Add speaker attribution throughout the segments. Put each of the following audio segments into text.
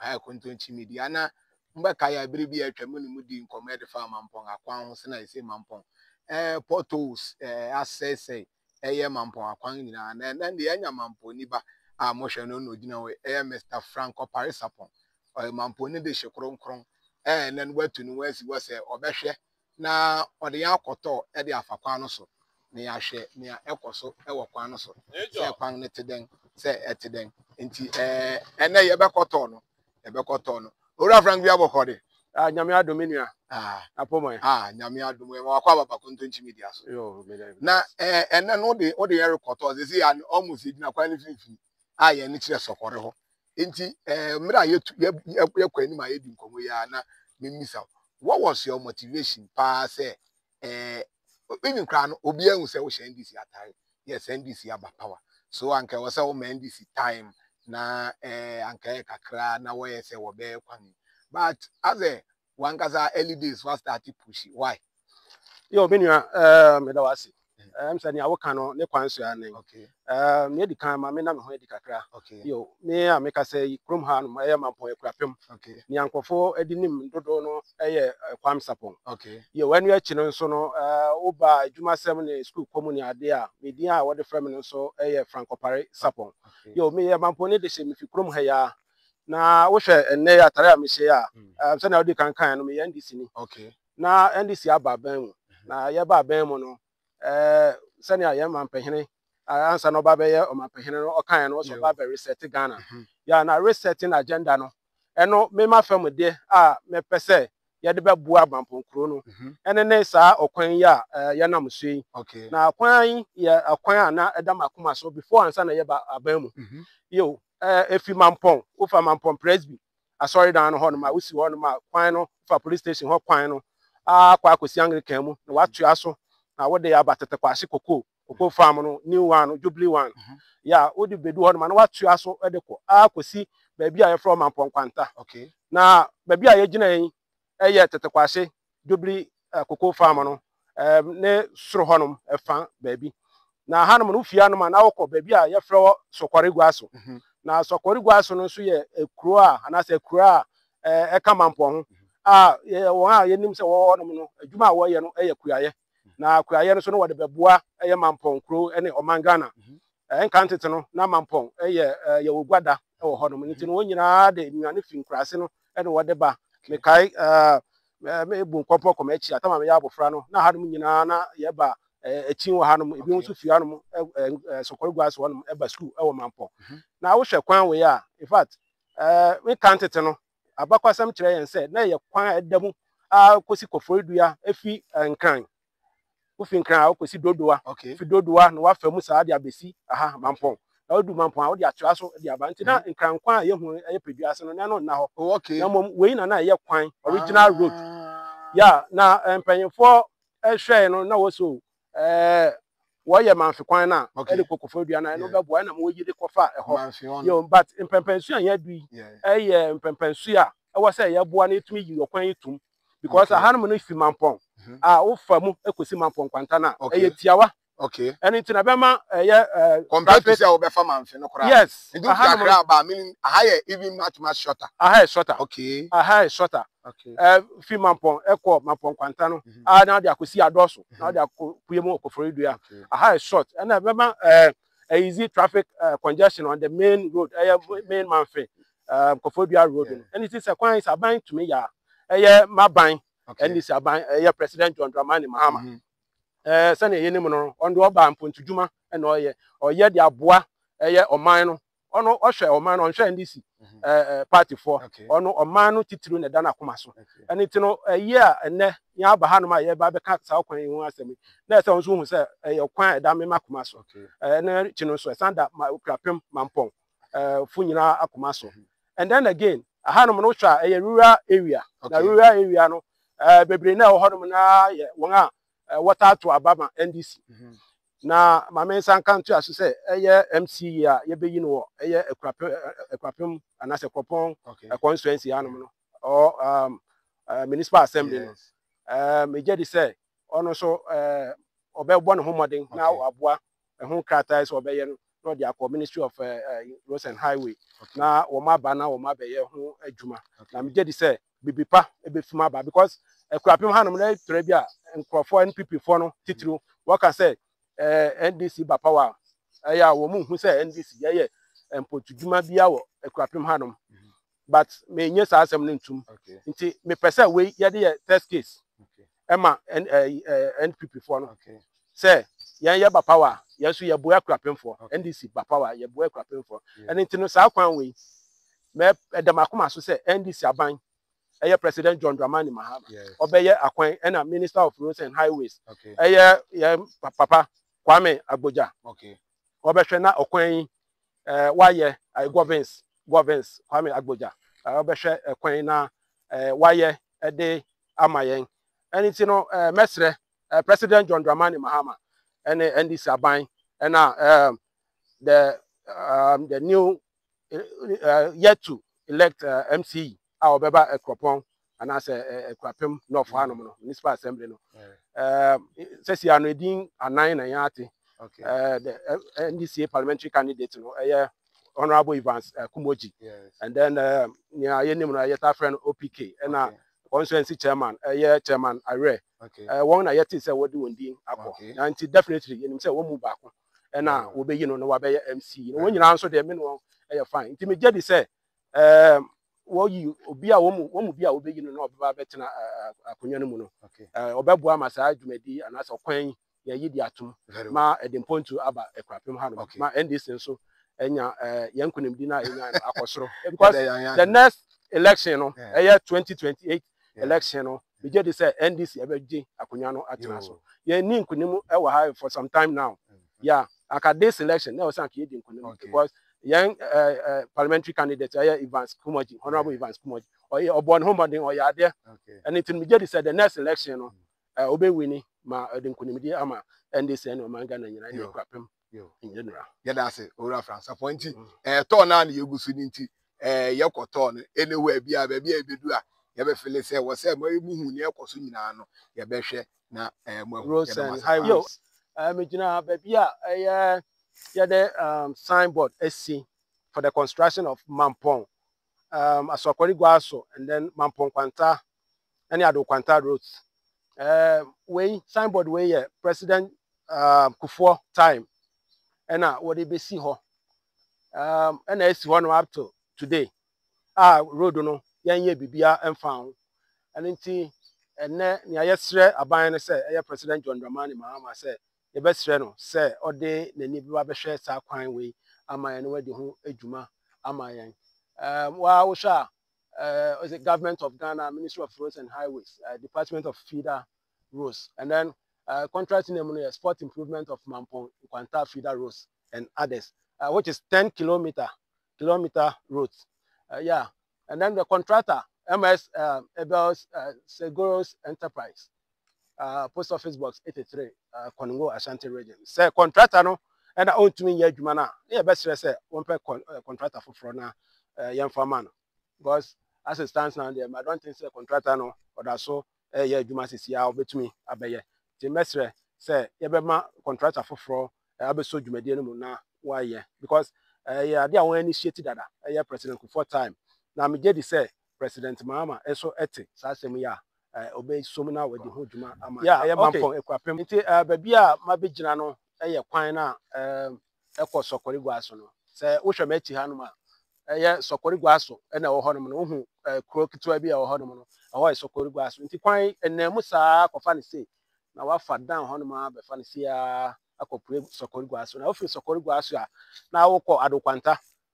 Speaker 1: aya kontonchi media na mbeka ya bere bi atwa mu ne mu di nkomo de fa mampon akwan ho se na ese mampon portals asese mampon akwan nyina na de anya mampon ni ba a mo hwe no no gina we Mr Franco Parisapon mampon ni de hye kronkron na no watu no wasi wose obehwe na ode ya akoto de afakwan no so ne ya hwe ne ya ekoso wo kwan no so se kwan ne teden se eteden nti ene ye bekoto no ora Frank bi abokode
Speaker 2: nyame adomenua apomo
Speaker 1: nyame adomo e wakwa baba kontonchi media so
Speaker 2: yo
Speaker 1: na ene no de ye rekoto ze ya almost gina kwan ne finfin ye ne kire sokore ho nti mira ye kwa ni ma ye di nkomo ya na memisa what was your motivation pa say even kran obi ehun say wo hye NDC atare yes NDC aba power so anka wo say wo NDC time na anka kakra na wo ye say wo be kwan but as a one gaza early days was start push why
Speaker 2: yo menua me da wase say ni awoka no ne kwan so anen
Speaker 1: okay
Speaker 2: me di kan ma me na me ho edi kakra
Speaker 1: okay
Speaker 2: yo me a me ka say krom ha no mampon ekurapem
Speaker 1: okay
Speaker 2: ni ankofo edinim dodo no kwam sapon
Speaker 1: okay
Speaker 2: yo wanu achi no nso no oba adwumasem ne school communi ade a me din a wode frem no nso Franco Parisapon yo me mampon ne de se me fi krom ha ya na wo hwe enne atare a me hye a say na odi kan no me NDC ni
Speaker 1: okay
Speaker 2: na NDC aba ban mu na ye ba ban mu no sani a ye mampehene ansa no ba be ye o mampehene no o kan no so ba be reset Ghana ya na resetting agenda no eno me ma fam de a me pese ye de be bua bamponkro no ene ne sa okwan ya ye nam so yi na akwan ye akwan na eda makoma so before ansa na ye ba aban mu yo efi mampon wo fa mampon presby asori dan no ho no ma usi ho no ma kwan no fa police station ho kwan no kwa akosi Anglican mu na watu aso na wo de ya batete kwase koko farm no new one Jubilee one ya wo de bedu ho no ma na watu aso de ko akosi ba bia ye from mampon kwanta na ba bia ye gina yin tete kwase Jubilee koko farm no ne soro ho no fa ba bi na hanom no fia no ma na wo ko ba bia ye fro sokore guaso na sokore guaso no so ye ekuro a anase ekuro a eka mampon ho won a yenim se wo no no adwuma a wo ye no kuyaye na kuyaye no so no wode beboa mampon kro ene omangana enkantete no na mampon ye wogwada wo ho no nti no nyina de nnuane fi nkrase no ene wode ba me kai me ebu nkwopo koma echi atama me ya abofra no na hanom nyina na ye ba echin wo hanom ebi nso fi hanom sokore guas wo hanom eba school wo mampon na wo hwe kwan we ya in fact me kantete no abakwasam kire yen se na ye kwan edamu kosi koforidua efi nkran ufi nkran akosi dodoa fi dodoa no wa famu sa ade abesi mampon na odu mampon a ode atoaso de abanti na nkran kwan ye hu pedua se no na no na ho na mom we na ye kwan original road ya na empanyefo ehwe no na wo so wo ye manfi kwan na ede koforidua na no bebo na mo yide kofa eho yo but empempensu an yadu empempensu a ewo se ye boa na etumi yi okwan yitum because hanom no fi mampon wo famu ekosi mampon kwanta na tiawa anything na bema
Speaker 1: compared to say we be fa manfi no kora
Speaker 2: yes
Speaker 1: ndu kakra ba meaning even much shorter
Speaker 2: shorter shorter fi mampon mampon kwanta no na de akosi adoso na de akuye mu okoforidua short na bema easy traffic congestion on the main road main manfi okoforidua road and it is a kwan is aban to me ya maban and this aban President John Dramani Mahama sane yenim no ondo oba mpontudwuma na oye de aboa oman no ono ohwe oman no ohwe NDC party for ono oman no titiru na da na koma so eni ti no a ene ya aba hanom a ye ba be ka sa okwan yi ho asemi na se onso hu se okwan da me makoma so na chi no so sanda maokrapem mampon fu nyina akoma so and then again hanom no hwa rural area na rural area no bebre na hodom na won a water to ababa NDC na mama sankanto aso se MCA a ye beyi no ekrapem anase kopon constituency hanom no or municipal assembly no me je di say ono so obebo no homoden na aboa ho krata so obeye no no the Ministry of Roads and Highway na woma ba na woma be ye ho adwuma na me gye say bibipa ebefuma ba because ekurapem hanom na tre bi a nkrofo NPP fo no titiro waka say NDC ba power ya wo mu hu say NDC ye empotudwuma bia wo ekurapem hanom but me nye sa asem no ntum nti me pese we ye de test case ema NPP fo no say ye ba power yesu ye boya ekurapem fo NDC ba power ye boya ekurapem fo eni nti no sa kwan we me edamakoma so say NDC aban President John Dramani Mahama obeye akwan ena Minister of Roads and Highways papa Kwame Agboja obehwe na okwan waye governance Kwame Agboja obehwe akwan na waye de amayen anything no mesre President John Dramani Mahama ene NDC aban ena the new yet to elect MCE obeba ekropon and as ekrapem north hanom no municipal assembly no sesi ano edin anan na yate the NDC parliamentary candidate no honorable Evans Kumoji and then nya yenim no yeta friend OPK and constituency chairman chairman Are one na yete say wodi wondin akọ and definitely yenim say wo mu ba ko and na wo be yi no wa be MC no nyina nso de me no fine nti me gye say woyi obi a womu bi a obeyi no na obeba betena akonya no mu no obebua masa adwumadi anasa kwan ye yidi atum ma edimpontu aba ekrapem ha no ma NDC nso enya yankunimdi na enya akosoro because the next election no 2028 election no we just say NDC ebeji akonya no atena so ye ni nkunimu e wa ha for some time now aka this election na osan ke yidi nkunimu because young parliamentary candidate Evans Kumoji, Honorable Evans Kumoji, or born home or there. And it immediately said the next election, obey winning, ma Kunimidi Ama, and this and Mangana and Crapim in general.
Speaker 1: Yeah, that's it. Ora France appointing turn on you Gusuninti, Yoko turn anywhere be a baby a bidua. Yebe feel say was a very moon near Cosunano, Yabeshe, na
Speaker 2: Roads and Highways. Mijina baby, the signboard SC for the construction of Mampong, Asokori Guaso, and then Mampong Kwanta, any other Kwanta roads. Way signboard way President Kufuor time, and what they be see ho. And I see one up to today. Road no, ye bibia and found, and inti and near yesterday a buyer say, President John Dramani Mahama said. The best friend say or day the nibiwa be share sa kwan we amayan we de ho adwuma amayan wa wo sha is the government of Ghana Ministry of Roads and Highways Department of Feeder Roads and then contracting them sport improvement of Mampong Kwanta Feeder Roads and others which is 10 kilometer roads and then the contractor MS Ebels Seguros Enterprise Post Office Box 83, Kongo Ashanti region. Say contractor no, and I own to me yet mana. Yeah, best say one per contractor for frona young farmer. Because as it stands now, there, I don't think say contractor no, or that so yeah, you must see how bet me abaye. The mestre say yebema contractor for fro, abeso jumedian muna why yeah, because yeah, they are initiated that President Kufuor time. Now me get say President Mahama eso ete sa sem ya. Obey so many with the whole juma. Mampong ekwapem. Nti baby a mabegina no kwan na ekọ Sokori Guaso no. Se wo hwe machi ha no ma Sokori Guaso na wo honom no hu kro kitwa bi a wo honom no. Ho Sokori Guaso. Nti kwan enamu saa kofa ne sei na wa fa down honom a be fa ne sei a akopure Sokori Guaso. Na wo fi Sokori Guaso a na wo kọ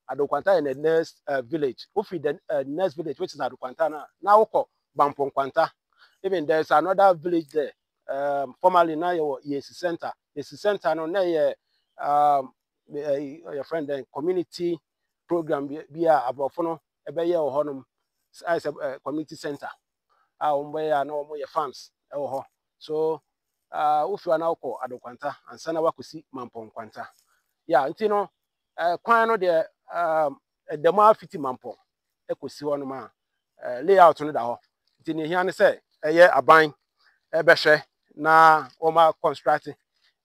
Speaker 2: Adokwanta in the next village. Wo fi the next village which is Adokwanta na wo kọ Mampong Kwanta. Even there's another village there. Formerly now your center. Yes center no na your friend then community program be abofono ebe ye ohonum as a community center. Ombe ya no mo ye farms e ho. So if you are now call Adokwanta and sana wakusi Mampong Kwanta. Yeah, nti no kwan no de the ma fiti Mampong ekosi honum layout no da ho. Nti ne hia ne say eye aban ebehwe na o ma construct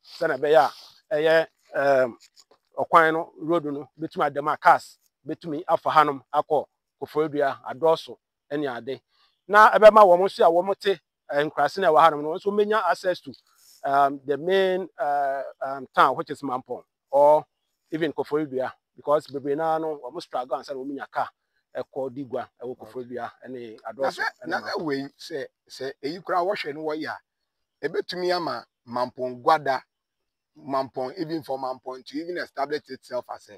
Speaker 2: sana be ya eye okwan no road no betumi adema cars betumi afa hanom akọ Koforidua adọso ene ade na ebema wo mo so a wo mo te nkrase na wa hanom no so menya access to the main town, which is Mampong, or even Koforidua, because bebre na no wo mo struggle and say wo menya car e ko digwa e wo Koforidua ene adọso
Speaker 1: na we say eyi kura wo hwe no wo ya ebetumi ama Mampong gwada Mampong, even for Mampong to even establish itself as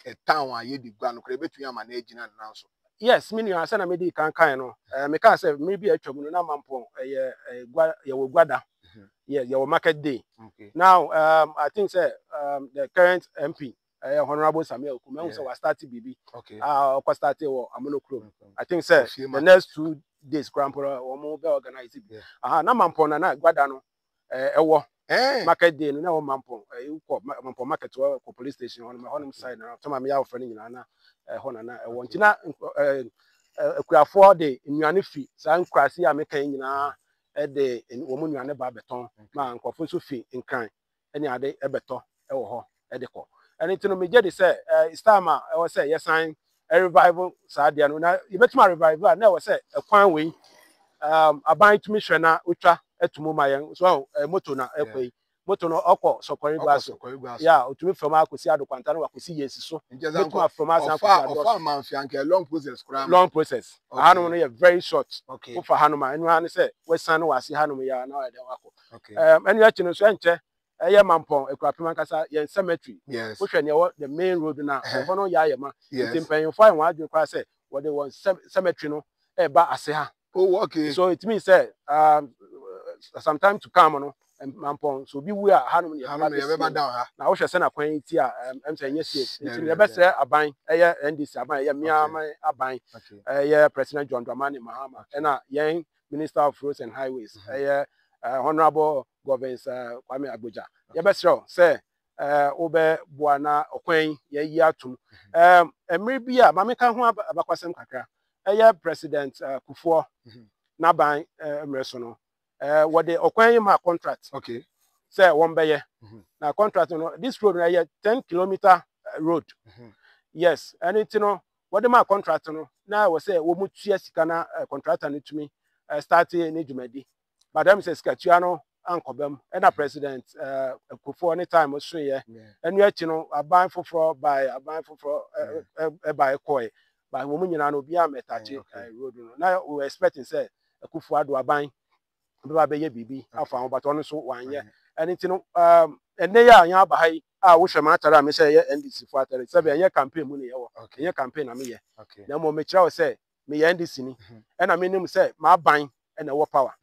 Speaker 1: a town and you digwa no kura ebetumi ama na ejina na so.
Speaker 2: Yes, meaning I said I made it kan no. Me can say maybe a trouble na Mampong ye wo gwada. Yeah, your market day.
Speaker 1: Okay.
Speaker 2: Now, I think say the current MP, Honorable Samuel Okume, so I started BB.
Speaker 1: Okay.
Speaker 2: I started Amonokro. I think say the next 2 days, Grandpa or more organized. Na Mampong na gwada no ewo market day no Mampong Mampong market to police station on side na to me ya friend na hona na ewo ntina akuafo de nnuane fi san krase a meka nyina de wo mu nnuane ba beton ma nkofo so fi nkran ene ade ebeto ewo ho ede ko ene tino me je de say istama ewo say yesan revival sadia no na yebetuma revival na ewo say ekwan we aban tumi hwe na utwa etumu ma yen so moto na ekwei moto no okọ Sokori Gwaso ya otumi from akosi adokwanta na wakosi yesi so metuma from asan
Speaker 1: of man fianke long process kura
Speaker 2: long process hanu no very short for hanu ma enu anu say we san no wasi hanu ya na de wako enu ya chi no so enche eye Mampong ekurapem kasa yen cemetery wo hwe ne the main road na ho no ya ma timpen fo an wadwe kwa say wo de won cemetery no e ba ase ha.
Speaker 1: Oh, okay.
Speaker 2: So it means that sometime to come no Mampong so be we are hanu ne na wo hwe se na kwan ti a em say nye safe nti ne be se aban eye NDC aban eye miama aban eye President John Dramani Mahama na yen Minister of Roads and Highways eye Honorable Governors Kwame Agboja ye be say obe buana okwan ye yi atum emre bi a ma meka ho abakwasem kakra eye President Kufuor na ban emre so no what the okwan ma contract say one beye na contract no this road na 10-kilometer road yes anything no what the ma contract no na we say wo mutua sika na contractor no tumi start ni dwumadi madam say sika tua no ankobam na President Kufuor anytime so ye enu achi no aban foforo by koi by wo nyina no bia metache road no na we expecting say Kufuor ado aban beba be ye bibi afa ho but ono so wan ye anything no ene ya anya aba hai a wo hwema atare a me say ye NDC fo atare say be ye campaign mu ne ye wo ye campaign na me ye na mo me kira wo say me ye NDC ni e na me nim say ma ban e na wo power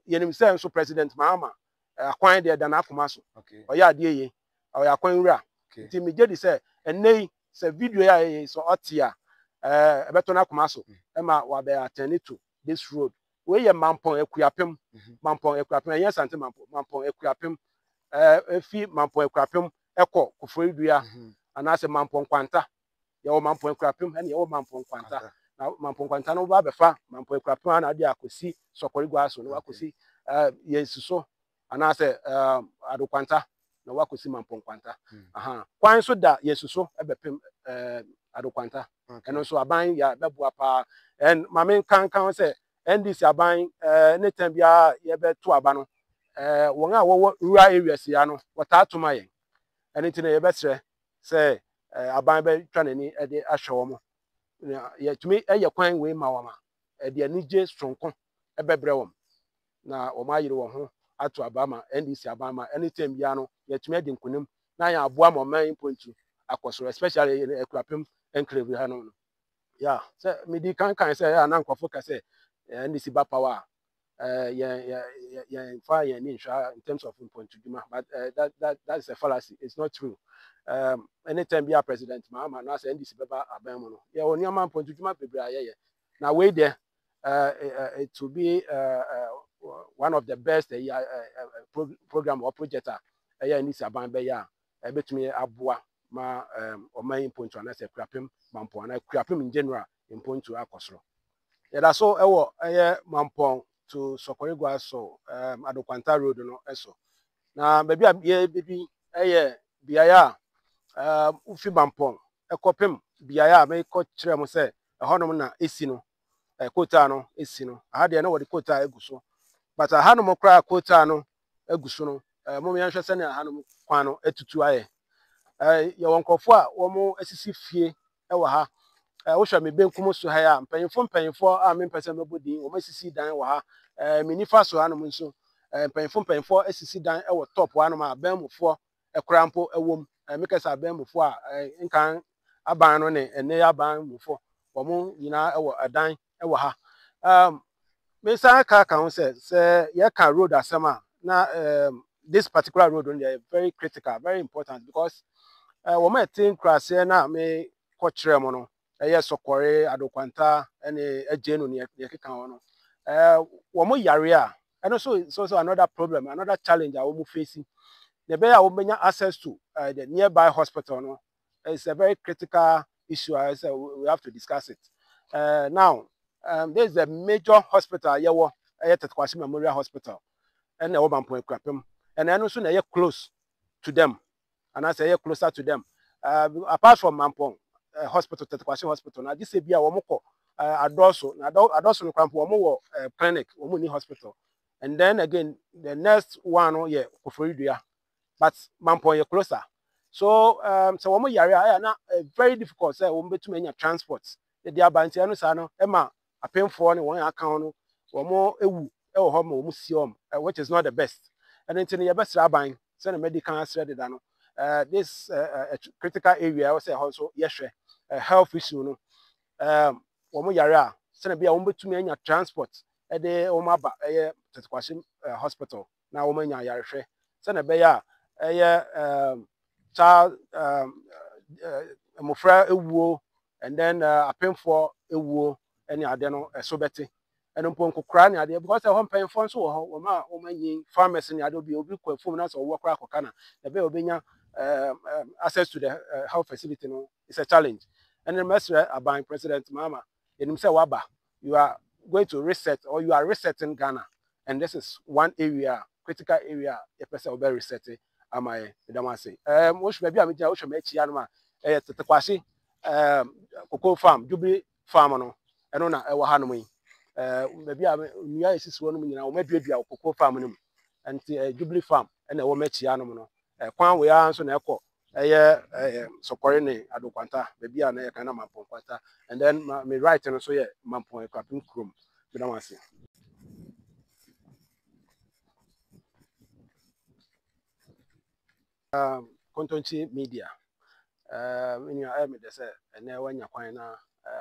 Speaker 2: ye nim say so President Mahama akwan de da na akoma so o ya ade ye o ya akwan wura nti me je di say ene say video ya ye so otia e beto na akoma so e ma wa be attend to this road we ye Mampong Ekuapem Mampong Ekuapem yes ante Mampong Ekuapem efi Mampong Ekuapem eko Koforidua anase Mampong Kwanta ye wo Mampong Ekuapem ene ye wo Mampong Kwanta na Mampong Kwanta no ba befa Mampong Ekuapem na de akosi Sokori Gwaso no akosi yesuso anase adokwanta na wakosi Mampong Kwanta kwan so da yesuso ebepem adokwanta eno so aban ya beboa pa en mamen kan say NDC aban anytime bia ye beto aba no won a wo rural areas ya no wata atoma yen anything ye betre say aban be twa nani e de ahwe wo ye tumi eye kwan we ma wo ma e de anije stronko e bebre wo na wo ma yire wo ho ato aba ma NDC aban ma anytime bia no ye tumi de nkunim na ya aboa ma man pontu akosoro especially Ekuapem enclave ha no yeah say me di kan say na nkofo ka say NDC ba power fire in terms of point to Juma, but that is a fallacy. It's not true. Anytime be a President Mahama now say NDC beba abemono yeah oni am point to Juma bebra yeah now way there it will be one of the best program or project NDC aban be ya betumi aboa ma o main point to anase Ekuapem Mampong na Ekuapem in general in point to akosoro. Yeah, that's all Mampong to Sokori Gwaso adokwanta road no eso na baby biaya ufi mampong ekopem biaya me ko kire mo se ehonom na esi no quota no esi no aha de na wo de quota eguso but ahanom kra quota no eguso no mo me yanhwe se na ahanom kwan no etutu aye ye wonkofo a wo mo asisi fie ewa ha wo hwa me benkum so ha ya mpanyimfo a me mpese mebodi wo masisi dan wa ha me nifa so hanom nso mpanyimfo asisi dan ewo top hanom a banmufo ekrampo ewom me kasa banmufo a nkan aban no ne ene aban mufo wo mo nyina ewo adan ewo ha me sa ka ho se ye kan road asema na this particular road on they very critical, very important because wo ma think krase na me ko kire mo no sokore adokwanta ene agenu ne keka ho no wo mo yare a and so another problem, another challenge I will facing the be we benya access to the nearby hospital no is a very critical issue. I say we have to discuss it now. There is a major hospital yewo Tetkwasi Memorial Hospital and the Obanpo Krapem and then also na close to them and I say closer to them apart from Mampong hospital Tetkwasi hospital na this be a womoko adoso no kwampo womo clinic womo ni hospital and then again the next one Koforidua but Mampong closer so so womo yare na very difficult say womo betumi anya transport the abanti anu sa no ema apemfo ne won aka no womo ewu ewo ho ma womo siom which is not the best and until you best aban say the medical asred da no this critical area we say also yehwe health issue no womo yare a say na bia womo betumi anya transport e de womo aba Tetkwasi hospital na womo anya yare hwe say na be ya child mofra ewuo and then apemfo ewuo any ade no so beti eno mpo nkokra ne ade because home penfo nso wo ho wo ma yin pharmacy ne ade obi kwa fom na so wo kra akokana na be obenya access to the health facility no is a challenge and the Mr. Aban President Mama enim say waba you are going to reset or you are resetting Ghana and this is one area critical area a person will be resetting amaye damase wo hwe bia me dia wo hwe ma chi anoma Tetkwasi cocoa farm Jubilee farm no eno na ewo hanom yi bia nua esisiwo no nyina wo maduadua cocoa farm no anti Jubilee farm ena ewo machi anom no kwan we ya nso na ekọ sokore ne adokwanta bia na kana Mampong kwanta and then me right no so ye Mampong Krapem krom me damase Kontonchi media minya me de say ene wanya kwan na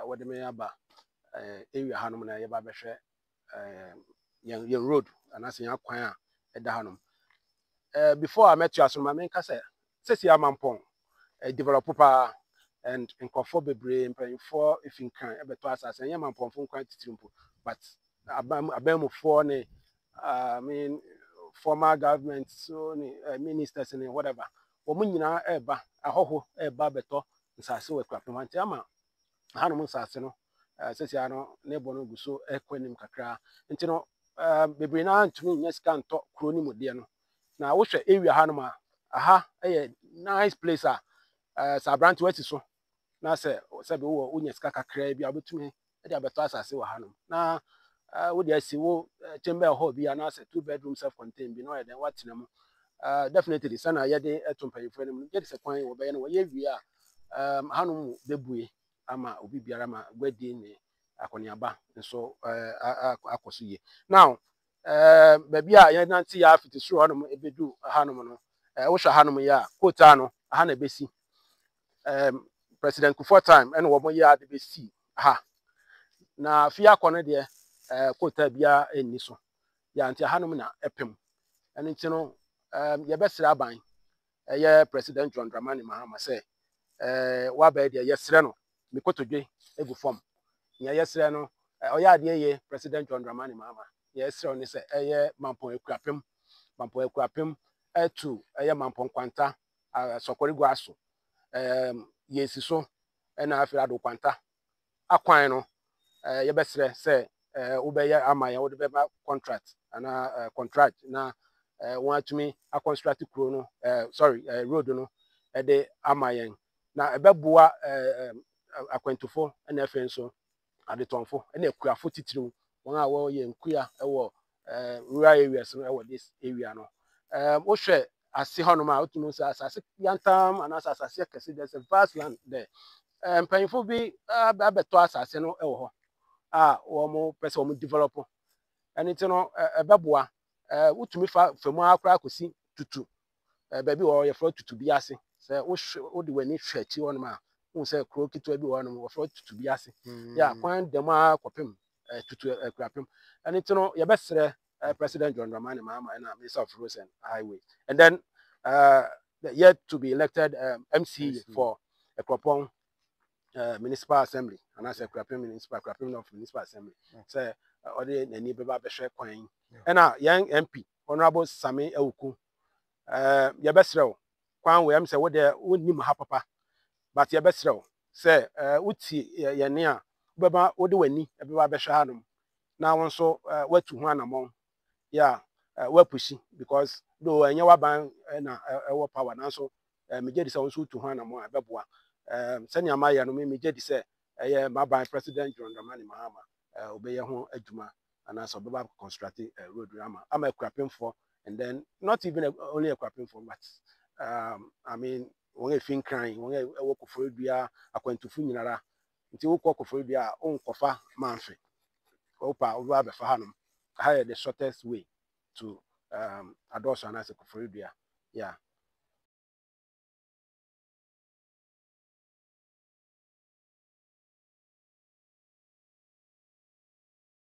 Speaker 2: wode me aba area hanom na ye ba behwe ye road anase ya kwan a eda hanom before I met you as my main kase sesi Mampong develop pa and nkofo bebre mpanfo ifinkan ebeto asase ye Mampong fo kwan titirimpo but abamufo ne I mean former government so ministers and whatever womu nyina eba ahoho eba beto nsase we Krapem anti ama hanom nsase no sesi ano ne bono guso ekwanim kakra nti no bebre na ntumi nya sika nto kro ni mode no na wo hwe area hanom aha nice place sa branch wati so na se be wo unya sika kakra bia obetumi e dia beto asase wa hanom na wo dia si wo chamber hall bia na se 2-bedroom self contained bi no ye den watena mu definitely sana ye de etumpanyefo ne mu je de se kwan wo be ye no wo ye wi a hanom bebue ama obi biara ma gwadi ne akoniaba nso akoso ye now baby a ye nanti ya afiti suru hanom ebedu hanom no wo hwa hanom ya quota no aha na besi President Kufuor time and wo mo ya de besi ha na fi akone de quota bia enni so ya anti hanom na epem eni nti no ye besira aban ye President John Dramani Mahama say wa ba de yesre no mikotodwe egu form nya yesre no oya de ye President John Dramani Mahama yesre oni se Mampong Krapem to Mampong kwanta sokori guaso yesi so na afira adokwanta akwan no ye besre se wo be ya amaya wo de be contract na contract na won atumi a construct kro no road no ɛde ama yɛn na ɛbɛboa akwantufo ɛna afei nso adetɔnfo ɛna akuafo titiriw wɔn a wɔyɛ nkuya ɛwɔ rural areas no ɛwɔ this area no wohwɛ ase hɔnom a wotumi sɛ asase yantam anaasɛ asase kɛse there's a vast land there mpanyinfo bi abɛtɔ asase no ɛwɔ hɔ a wɔn pɛ sɛ wɔn develop ɛne ti no ɛbɛboa wotumi fa fam akora akɔsi tutu baabi wɔ yɛfrɛ tutu bi ase sɛ wode w'ani hwɛ akyi hɔnom a wohu sɛ kuro ketewa bi wɔ hɔnom wɔfrɛ tutu bi ase yɛ kwan dɛm a kɔpem tutu akurapem ɛne ti no yɛbɛsrɛ President John Dramani Mahama and Minister of Roads and Highways, and then the yet to be elected MC for Ekropong Municipal Assembly, and I say Ekropong Municipal Assembly. Say, or the neighbor Beshre Coin, and our young MP, Honorable Sami Euku, Yabesro, Kwan William say what there wouldn't name papa, but Yabesro say, Uti Yania, Baba, what do we need? Everybody Beshanum. Now also, what to one among. Yeah, we're pushing because though I know about our power now, so majority sounds to one more Babua. Senior Maya no me majority say, my by President John Dramani Mahama, obey home Ejuma, and also Baba constructing a road drama. I'm a crapping for, and then not even only a crapping for, but I mean, when you think crying, when you walk for it, a going to funeral, until you walk for it, own cofa manfrey. Opa, over the Fahanum. The shortest way to adoption as a Koforidua. Yeah.